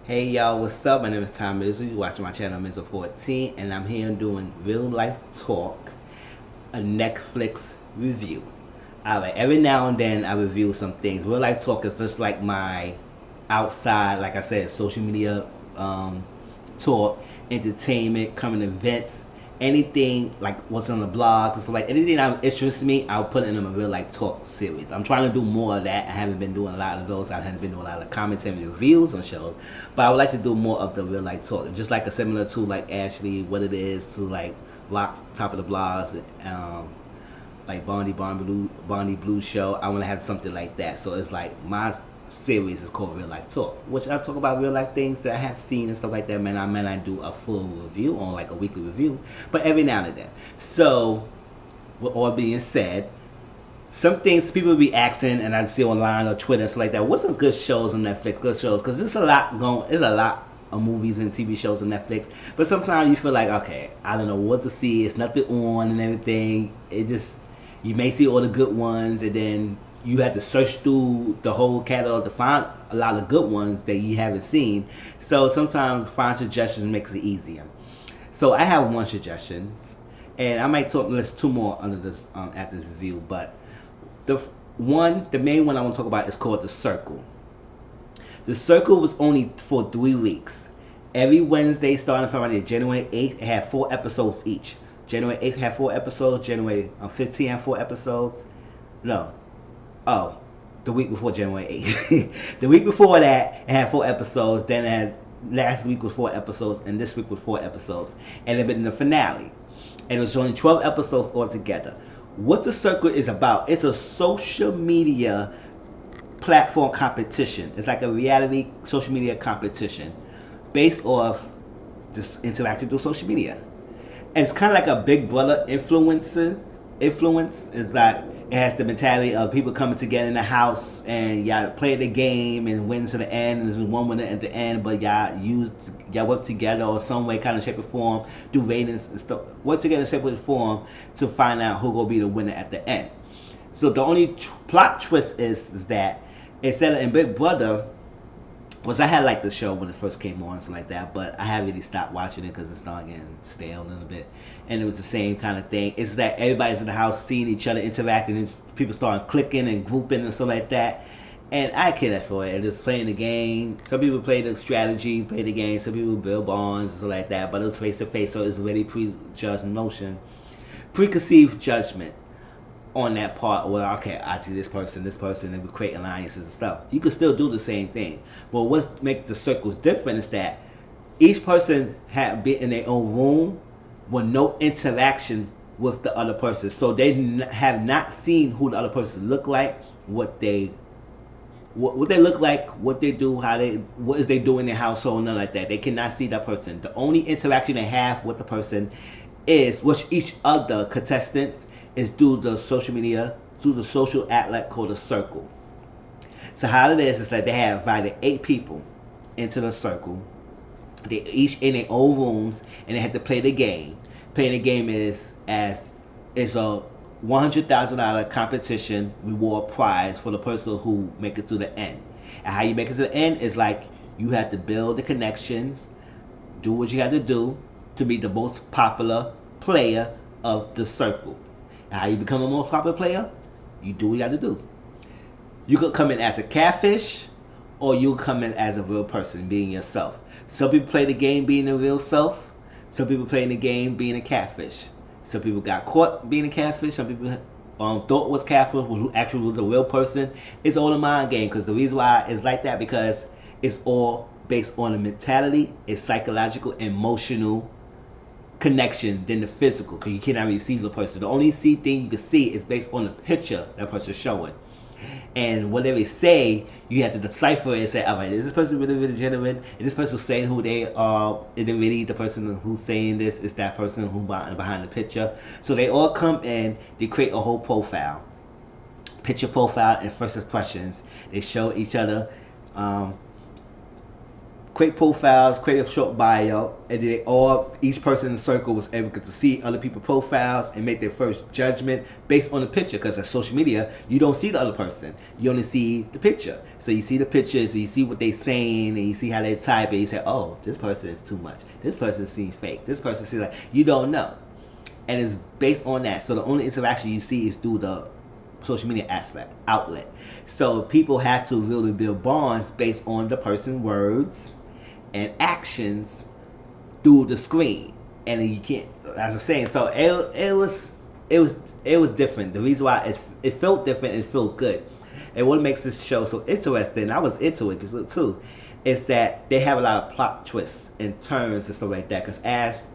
Hey y'all, what's up? My name is Tom Mizzle. You're watching my channel Mizzle 14, and I'm here doing real life talk, a Netflix review. Alright, every now and then I review some things. Real life talk is just like my outside, like I said, social media talk, entertainment, current events, anything like what's on the blogs and stuff like anything that interests me, I'll put it in a real life talk series. I'm trying to do more of that. I haven't been doing a lot of those. I haven't been doing a lot of commentary reviews on shows, but I would like to do more of the real life talk, just like a similar to like Ashley, what it is to like rock top of the blogs, like Bonnie Blue show. I want to have something like that. So it's like my series is called Real Life Talk, which I talk about real life things that I have seen and stuff like that. Man, I may not do a full review on like a weekly review, but every now and then. So, with all being said, some things people be asking, and I see online or Twitter and stuff like that. What's some good shows on Netflix? Good shows, because there's a lot going. There's a lot of movies and TV shows on Netflix, but sometimes you feel like, okay, I don't know what to see. It's nothing on and everything. It just you may see all the good ones, and then you have to search through the whole catalog to find a lot of good ones that you haven't seen. So sometimes find suggestions makes it easier. So I have one suggestion, and I might talk list two more under this after this review. But the main one I want to talk about is called The Circle. The Circle was only for 3 weeks. Every Wednesday starting from January 8th, it had 4 episodes each. January 8th had 4 episodes. January 15th had 4 episodes. No, oh, the week before January 8th. The week before that, it had 4 episodes. Then it had last week was 4 episodes, and this week was 4 episodes, and it been the finale. And it was only 12 episodes altogether. What The Circle is about? It's a social media platform competition. It's like a reality social media competition based off just interacting through social media. And it's kind of like a Big Brother influence is like it has the mentality of people coming together in the house and y'all play the game and win to the end. And there's one winner at the end, but y'all work together or some way, kind of shape or form, do ratings and stuff. Work together in separate form to find out who gonna be the winner at the end. So the only plot twist is that instead of in Big Brother, which I had liked the show when it first came on, something like that, but I haven't really stopped watching it because it started getting stale a little bit. And it was the same kind of thing. It's that everybody's in the house seeing each other, interacting, and people starting clicking and grouping and stuff like that. And I care for it. And just playing the game. Some people play the strategy, play the game. Some people build bonds and stuff like that. But it was face to face, so it's really prejudged notion, preconceived judgment on that part where okay, I see this person, and we create alliances and stuff. You can still do the same thing, but what makes the circles different is that each person had been in their own room with no interaction with the other person, so they have not seen who the other person look like, what they look like, what they do, what is they do in their household, nothing like that. They cannot see that person. The only interaction they have with the person is with each other contestants is through the social media, through the social outlet called The Circle. So how it is that they have invited 8 people into the circle. They each in their own rooms, and they have to play the game. Playing the game is a $100,000 competition reward prize for the person who make it to the end. And how you make it to the end is like you have to build the connections, do what you have to do to be the most popular player of the circle. How you become a more popular player? You do what you got to do. You could come in as a catfish, or you come in as a real person, being yourself. Some people play the game being a real self. Some people play in the game being a catfish. Some people got caught being a catfish. Some people thought was catfish, was actually was a real person. It's all a mind game, because the reason why it's like that because it's all based on the mentality, it's psychological, emotional connection than the physical, because you cannot really see the person. The only thing you can see is based on the picture that person's showing. And whatever they say, you have to decipher it and say, all right, is this person really, really genuine? Is this person saying who they are? Is it really the person who's saying this? Is that person who's behind the picture? So they all come in, they create a whole profile. Picture profile and first impressions. They show each other create profiles, create a short bio, and then each person in the circle was able to see other people's profiles and make their first judgment based on the picture. Because on social media, you don't see the other person; you only see the picture. So you see the pictures, you see what they're saying, and you see how they type, and you say, "Oh, this person is too much. This person seems fake. This person seems like," you don't know, and it's based on that. So the only interaction you see is through the social media outlet. So people have to really build bonds based on the person's words and actions through the screen, and you can't, as I'm saying. So it was different. The reason why it felt different, and it feels good, and what makes this show so interesting, I was into it too, is that they have a lot of plot twists and turns and stuff like that. Because as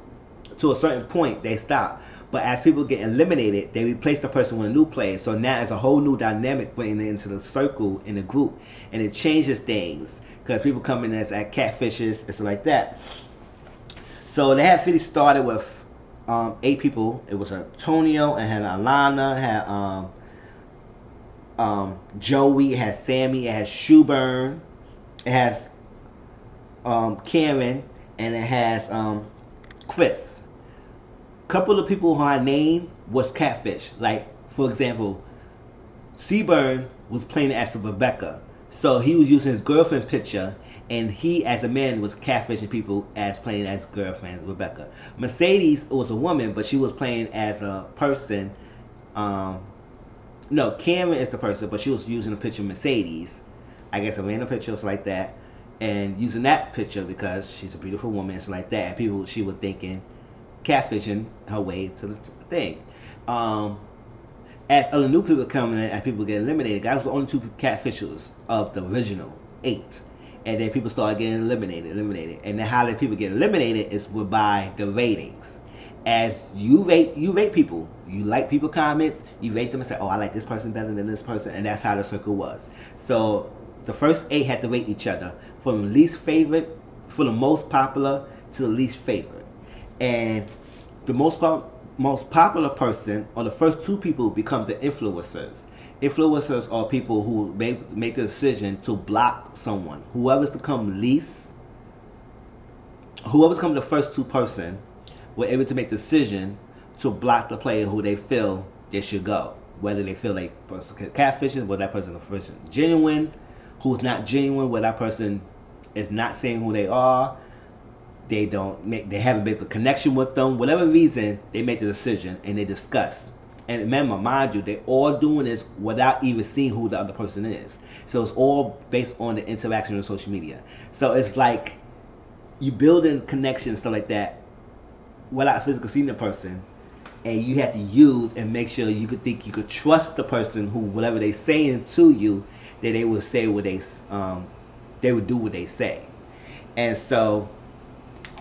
to a certain point they stop, but as people get eliminated, they replace the person with a new player. So now it's a whole new dynamic bringing into the circle in the group, and it changes things because people come in as catfishes and stuff like that. So they had really started with 8 people. It was Antonio, and had Alana, had Joey, it had Sammy, it has Shoeburn, it has Karen, and it has Chris. Couple of people who I named was catfish. Like, for example, Seaburn was playing as Rebecca. So he was using his girlfriend picture, and he as a man was catfishing people as playing as girlfriend Rebecca. Mercedes was a woman, but she was playing as a person. No, Cameron is the person, but she was using a picture of Mercedes. I guess a random picture or something like that, and using that picture because she's a beautiful woman and something like that. And people, she was thinking catfishing her way to the thing. As other new people coming in, as people get eliminated, guys were the only 2 catfishers of the original 8, and then people started getting eliminated, and then how the people get eliminated is by the ratings. As you rate people, you like people comments, you rate them and say, "Oh, I like this person better than this person," and that's how the circle was. So the first 8 had to rate each other from the least favorite, from the most popular to the least favorite, and the most popular person, or the first 2 people, become the influencers. Influencers are people who make the decision to block someone. Whoever's become the first 2 person, were able to make the decision to block the player who they feel they should go. Whether they feel like catfishing, whether that person is genuine, who's not genuine, whether that person is not saying who they are, they haven't made the connection with them. Whatever reason, they make the decision and they discuss. And remember, mind you, they all doing this without even seeing who the other person is. So it's all based on the interaction on social media. So it's like you building connections, stuff like that, without physically seeing the person, and you have to use and make sure you could trust the person who, whatever they saying to you, that they would say what they would do what they say. And so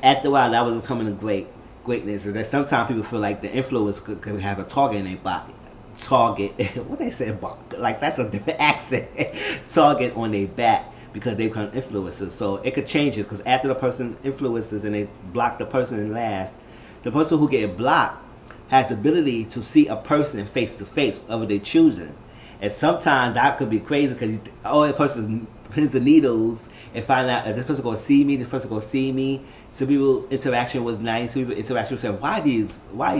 after a while, that was becoming a greatness. And that sometimes people feel like the influence could have a target in their body. Target, what they say, like that's a different accent. Target on their back because they become influencers. So it could change it because after the person influences and they block the person in last, the person who get blocked has the ability to see a person face to face, whether they're choosing. And sometimes that could be crazy because that person pins and needles and find out if this person gonna see me, this person gonna see me. Some people interaction was nice. Some people interaction said, why you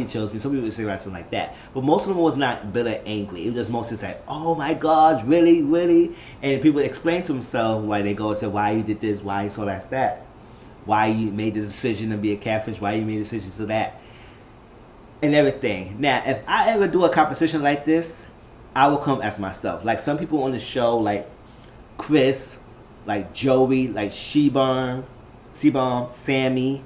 chose me? Some people interaction like that. But most of them was not bitter, angry. It was just mostly like, oh my gosh, really, really? And people explain to themselves why they go and say, why you did this, why you saw that, why you made the decision to be a catfish, why you made the decision to that, and everything. Now, if I ever do a composition like this, I will come as myself. Like some people on the show, like Chris, like Joey, like Seaburn, Sammy,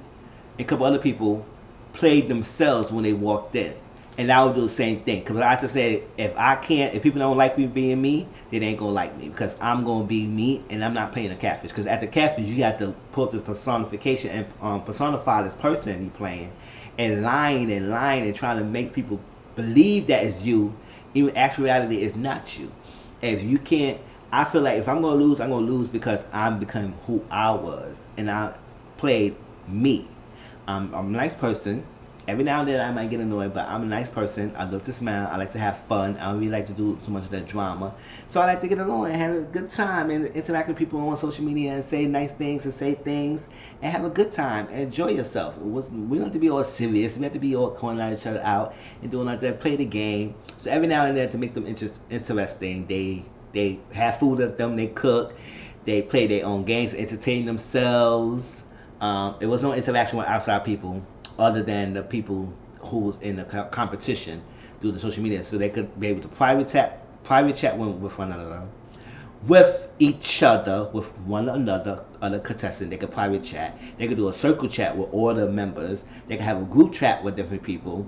and a couple other people played themselves when they walked in. And I would do the same thing. Because I just say, if people don't like me being me, they ain't going to like me. Because I'm going to be me, and I'm not playing a catfish. Because at the catfish, you have to put this personification and personify this person you're playing. And lying and trying to make people believe that it's you. Even actuality is not you. And if you can't, I feel like if I'm going to lose, I'm going to lose because I'm becoming who I was. And I played me. I'm a nice person. Every now and then I might get annoyed, but I'm a nice person. I love to smile. I like to have fun. I don't really like to do too much of that drama. So I like to get along and have a good time and interact with people on social media and say nice things and say things and have a good time and enjoy yourself. We don't have to be all serious. We have to be all calling each other out and doing like that. Play the game. So every now and then to make them interesting, they have food with them. They cook. They play their own games, entertain themselves. There was no interaction with outside people other than the people who was in the competition through the social media, so they could be able to private chat with one another, with each other, with one another, other contestants. They could private chat. They could do a circle chat with all the members. They could have a group chat with different people.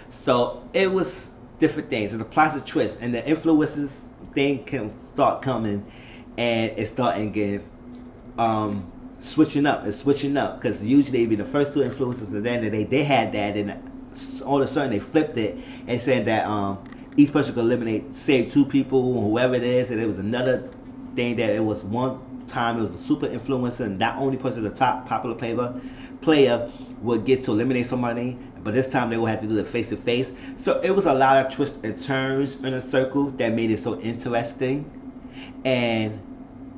So it was different things. It's a plot of twist, and the influences thing can start coming, and it's starting getting switching up. It's switching up because usually it'd be the first two influences, and then they had that, and all of a sudden they flipped it and said that each person could save two people, whoever it is, and it was another thing that it was one time it was a super influencer, and that only person, the top popular player would get to eliminate somebody, but this time they would have to do it face to face. So it was a lot of twists and turns in a circle that made it so interesting, and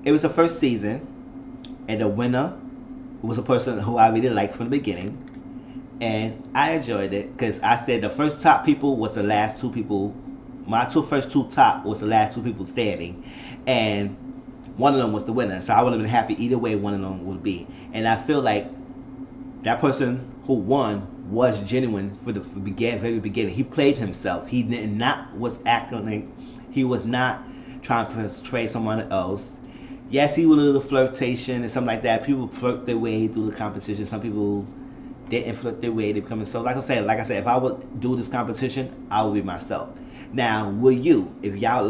it was the first season. And the winner was a person who I really liked from the beginning. And I enjoyed it because I said the first top people was the last two people. My first two top was the last two people standing. And one of them was the winner. So I would have been happy either way one of them would be. And I feel like that person who won was genuine for the very beginning. He played himself. He was acting like he was not trying to portray someone else. Yes, he was a little flirtation and something like that. People flirt their way through the competition. Some people didn't flirt their way. They become so. Like I said, if I would do this competition, I would be myself. Now, will you, if y'all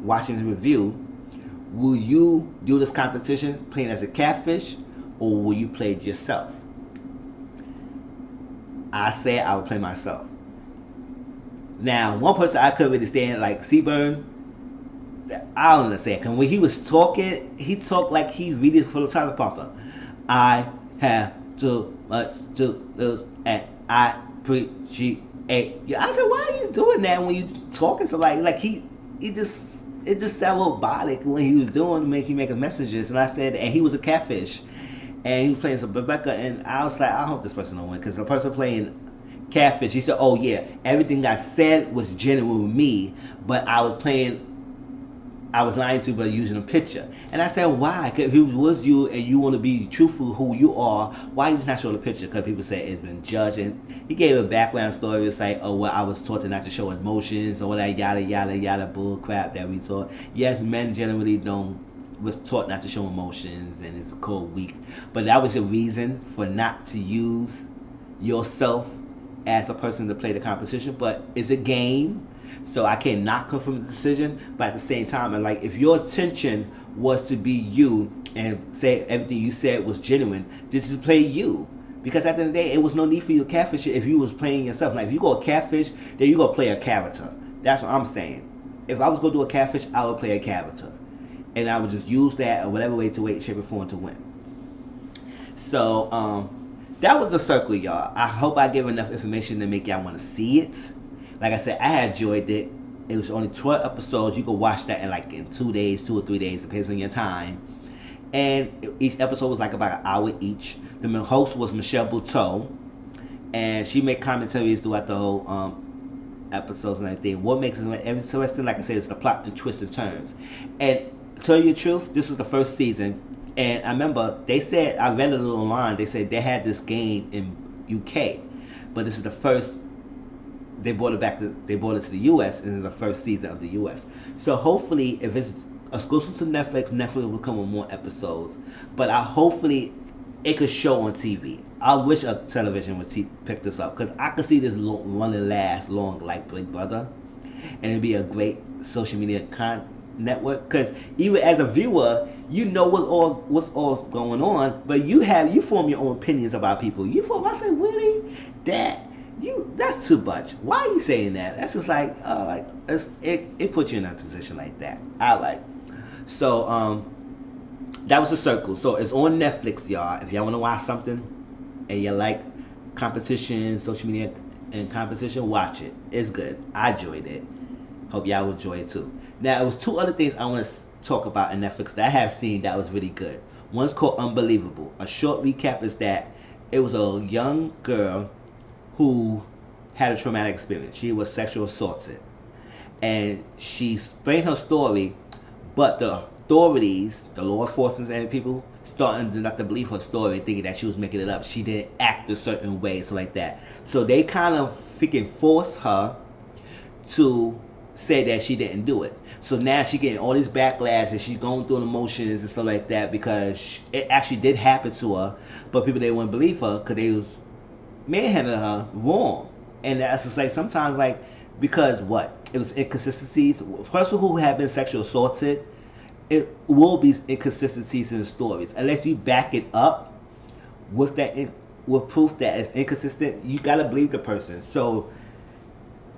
watching this review, will you do this competition playing as a catfish, or will you play it yourself? I said I would play myself. Now, one person I could really stand, like Seaburn, I don't understand. Cause when he was talking, he talked like he really full of time pumper. I have too much to lose, and I appreciate you. I said, why are you doing that when you talking so like he just it just sounded robotic when he was making messages. And I said, and he was a catfish, and he was playing some Rebecca, and I was like, I hope this person don't win, because the person playing catfish, he said, oh yeah, everything I said was genuine with me, but I was lying to you by using a picture. And I said, why? Because if it was you and you want to be truthful who you are, why you just not show the picture? Because people say it's been judged. And he gave a background story. It's like, oh, well, I was taught to not to show emotions, or that yada, yada, yada bull crap that we taught. Yes, men generally was taught not to show emotions, and it's called weak. But that was a reason for not to use yourself as a person to play the competition. But it's a game. So I can't knock her from the decision, but at the same time, and like, if your intention was to be you and say everything you said was genuine, just play you. Because at the end of the day, it was no need for you to catfish it if you was playing yourself. Like, if you go catfish, then you go play a character. That's what I'm saying. If I was going to do a catfish, I would play a character. And I would just use that or whatever way, shape, or form to win. So, that was the circle, y'all. I hope I gave enough information to make y'all want to see it. Like I said, I enjoyed it. It was only 12 episodes. You could watch that in 2 days, 2 or 3 days, depends on your time. And each episode was like about an hour each. The host was Michelle Buteau, and she made commentaries throughout the whole episodes and everything. What makes it interesting, like I said, is the plot and twists and turns. And to tell you the truth, this was the first season. And I remember they said, I read it online, they said they had this game in UK, but this is the first. They brought it to the U.S. and it's the first season of the U.S. So hopefully, if it's exclusive to Netflix will come with more episodes. But hopefully it could show on TV. I wish a television would pick this up, because I could see this one and last long like Big Brother, and it'd be a great social media network. Because even as a viewer, you know what's all going on, but you form your own opinions about people. I say, really, that's too much. Why are you saying that? That's just like, it puts you in a position like that. So that was The Circle. So it's on Netflix, y'all. If y'all want to watch something and you like competition, social media and competition, watch it. It's good. I enjoyed it. Hope y'all enjoy it too. Now, it was two other things I want to talk about in Netflix that I have seen that was really good. One's called Unbelievable. A short recap is that it was a young girl who had a traumatic experience. She was sexually assaulted. And she explained her story, but the authorities, the law enforcement and people, starting to not to believe her story, thinking that she was making it up. She didn't act a certain way, so like that. So they kind of freaking forced her to say that she didn't do it. So now she getting all this backlash and she's going through the emotions and stuff like that because it actually did happen to her, but people didn't want to believe her because they was manhandling her wrong. And that's just like sometimes like because what it was inconsistencies. A person who had been sexually assaulted, it will be inconsistencies in the stories unless you back it up with that with proof that it's inconsistent. You gotta believe the person. So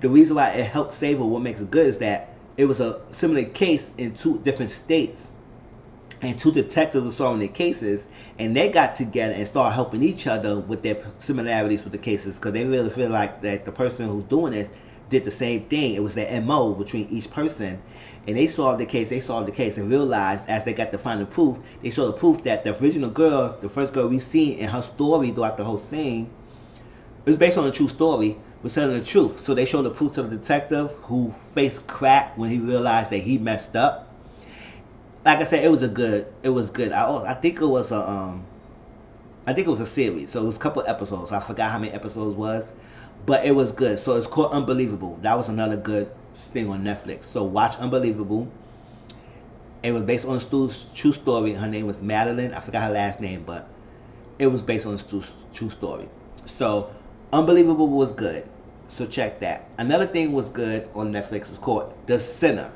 the reason why it helped save her, what makes it good, is that it was a similar case in two different states, and two detectives were solving their cases, and they got together and started helping each other with their similarities with the cases, because they really feel like that the person who's doing this did the same thing. It was their MO between each person, and they solved the case, and realized as they got the final proof, they saw the proof that the original girl, the first girl we seen in her story throughout the whole scene, it was based on a true story, was telling the truth. So they showed the proof to the detective who faced crack when he realized that he messed up. Like I said, it was good. I think it was a series. So it was a couple episodes. I forgot how many episodes it was, but it was good. So it's called Unbelievable. That was another good thing on Netflix. So watch Unbelievable. It was based on a true story. Her name was Madeline. I forgot her last name, but it was based on a true story. So Unbelievable was good. So check that. Another thing was good on Netflix is called The Sinner.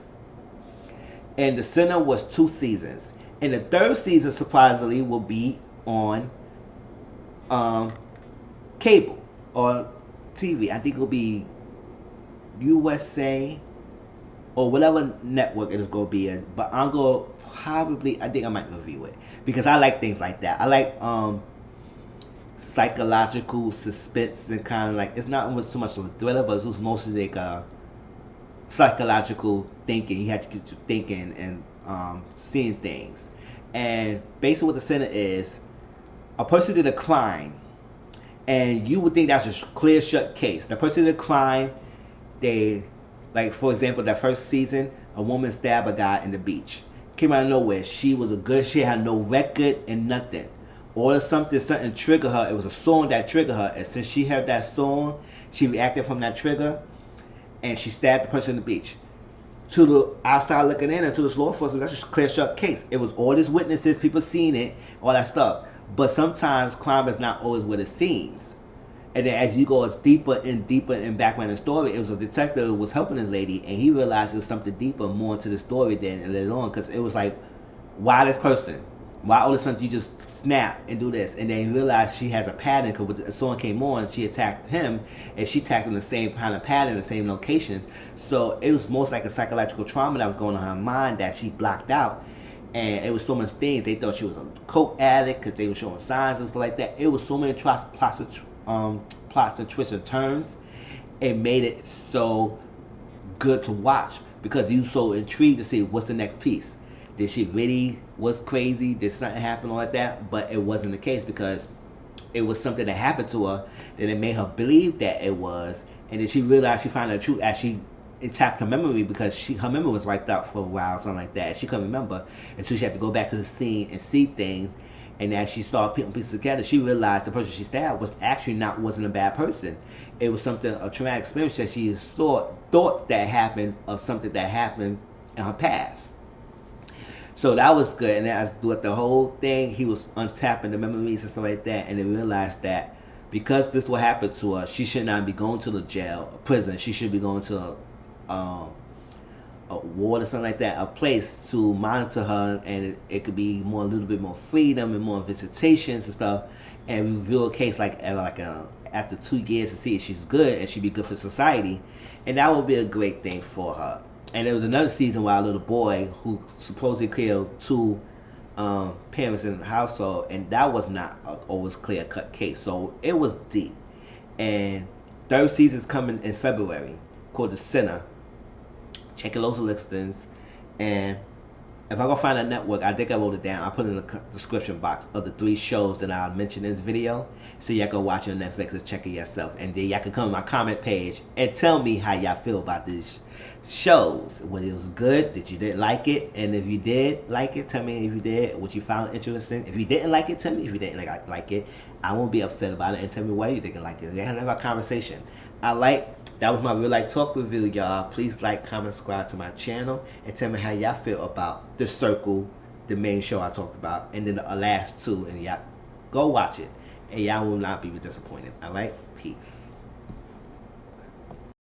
And The Sinner was 2 seasons. And the 3rd season surprisingly will be on cable or TV. I think it will be USA or whatever network it is going to be in. But I'm going to probably, I think I might review it. Because I like things like that. I like psychological suspense and kind of like, it's not too much of a thriller, but it's mostly like a psychological thinking. You have to get you thinking and seeing things. And basically what The Sinner is, a person did a crime, and you would think that's a clear shut case. The person did a crime, they, like for example, that first season, a woman stabbed a guy in the beach. Came out of nowhere. She had no record and nothing. Or something triggered her. It was a song that triggered her, and since she heard that song, she reacted from that trigger, and she stabbed the person on the beach. To the outside looking in, and to the law enforcement, that's just a clear shut case. It was all these witnesses, people seen it, all that stuff. But sometimes crime is not always what it seems. And then as you go deeper and back in the story, it was a detective who was helping this lady, and he realized there was something deeper, more into the story than later on, because it was like, why this person? Why all of a sudden you just snap and do this? And then he realized she has a pattern, because when someone came on, she attacked him, and she attacked him the same kind of pattern, the same locations. So it was most like a psychological trauma that was going on in her mind that she blocked out. And it was so much things. They thought she was a coke addict because they were showing signs and stuff like that. It was so many plots and twists and turns. It made it so good to watch because you were so intrigued to see what's the next piece. Did she really was crazy? Did something happen like that? But it wasn't the case because it was something that happened to her that it made her believe that it was. And then she realized she found the truth as she tapped her memory because her memory was wiped out for a while, something like that. She couldn't remember. And so she had to go back to the scene and see things. And as she started putting pieces together, she realized the person she stabbed wasn't a bad person. It was a traumatic experience that she thought that happened of something that happened in her past. So that was good. And as with the whole thing, he was untapping the memories and stuff like that. And they realized that because this will happen to her, she should not be going to the jail, prison. She should be going to a ward or something like that, a place to monitor her, and it could be a little bit more freedom and more visitations and stuff, and review a case after 2 years to see if she's good and she'd be good for society, and that would be a great thing for her. And there was another season where a little boy who supposedly killed 2 parents in the household, and that was not an always clear cut case. So it was deep. And third season's coming in February, called The Sinner. Check those listings. And if I go find a network, I think I wrote it down. I'll put it in the description box of the 3 shows that I'll mention in this video. So y'all can watch it on Netflix and check it yourself. And then y'all can come to my comment page and tell me how y'all feel about these shows. Whether it was good, that you didn't like it. And if you did like it, tell me if you did, what you found interesting. If you didn't like it, tell me if you didn't like it. I won't be upset about it, and tell me why you didn't like it. They have a conversation. That was my real life talk review, y'all. Please like, comment, subscribe to my channel, and tell me how y'all feel about The Circle, the main show I talked about, and then the last 2. And y'all go watch it, and y'all will not be disappointed. Alright, peace.